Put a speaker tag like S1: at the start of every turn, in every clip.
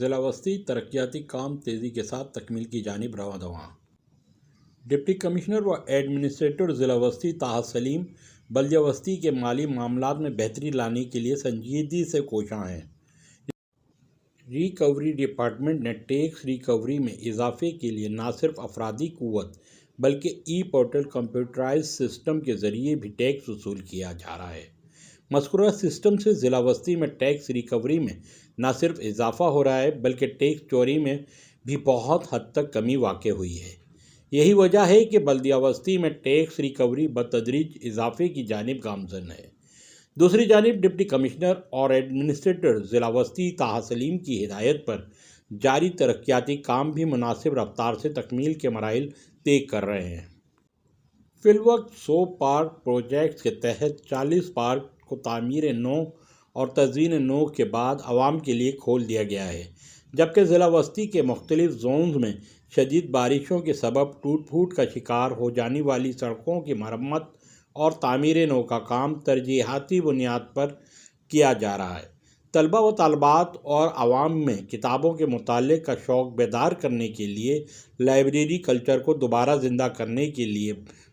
S1: ضلع وسطی ترقیاتی کام تیزی کے ساتھ تکمیل کی جانب رواں۔ ڈپٹی کمشنر و ایڈمنسٹریٹر ضلع وسطی طاہر سلیم بلدیہ وسطی کے مالی معاملات میں بہتری لانے کے لیے سنجیدگی سے کوشاں ہیں۔ ریکوری ڈپارٹمنٹ نے ٹیکس ریکوری میں اضافے کے لیے نہ صرف افرادی قوت بلکہ ای پورٹل کمپیوٹرائز سسٹم کے ذریعے بھی ٹیکس وصول کیا جا رہا ہے۔ مذکورہ سسٹم سے ضلع وسطی میں ٹیکس ریکوری میں نہ صرف اضافہ ہو رہا ہے بلکہ ٹیکس چوری میں بھی بہت حد تک کمی واقع ہوئی ہے۔ یہی وجہ ہے کہ بلدیہ وسطی میں ٹیکس ریکوری بتدریج اضافے کی جانب گامزن ہے۔ دوسری جانب ڈپٹی کمشنر اور ایڈمنسٹریٹر ضلع وسطی طاہر سلیم کی ہدایت پر جاری ترقیاتی کام بھی مناسب رفتار سے تکمیل کے مراحل طے کر رہے ہیں۔ فی الوقت 100 پارک پروجیکٹس کے تحت 40 پارک کو تعمیر نو اور تزئین نو کے بعد عوام کے لیے کھول دیا گیا ہے، جبکہ ضلع وسطی کے مختلف زونز میں شدید بارشوں کے سبب ٹوٹ پھوٹ کا شکار ہو جانے والی سڑکوں کی مرمت اور تعمیر نو کا کام ترجیحاتی بنیاد پر کیا جا رہا ہے۔ طلبہ و طالبات اور عوام میں کتابوں کے مطالعے کا شوق بیدار کرنے کے لیے لائبریری کلچر کو دوبارہ زندہ کرنے کے لیے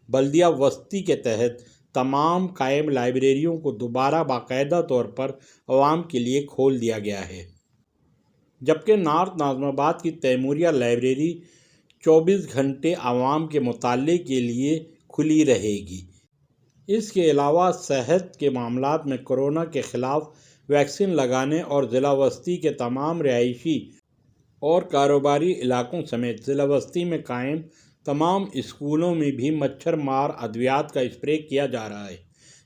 S1: بلدیہ وسطی کے تحت تمام قائم لائبریریوں کو دوبارہ باقاعدہ طور پر عوام کے لیے کھول دیا گیا ہے، جبکہ نارتھ ناظم آباد کی تیموریہ لائبریری 24 گھنٹے عوام کے مطالعے کے لیے کھلی رہے گی۔ اس کے علاوہ صحت کے معاملات میں کورونا کے خلاف ویکسین لگانے اور ضلع وسطی کے تمام رہائشی اور کاروباری علاقوں سمیت ضلع وسطی میں قائم تمام اسکولوں میں بھی مچھر مار ادویات کا اسپرے کیا جا رہا ہے،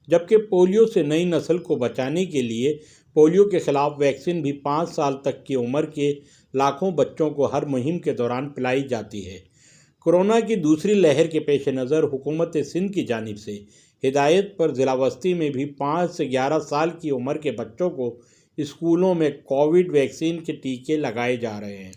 S1: جبکہ پولیو سے نئی نسل کو بچانے کے لیے پولیو کے خلاف ویکسین بھی 5 سال تک کی عمر کے لاکھوں بچوں کو ہر مہم کے دوران پلائی جاتی ہے۔ کورونا کی دوسری لہر کے پیش نظر حکومت سندھ کی جانب سے ہدایت پر ضلع وسطی میں بھی 5 سے 11 سال کی عمر کے بچوں کو اسکولوں میں کووڈ ویکسین کے ٹیکے لگائے جا رہے ہیں۔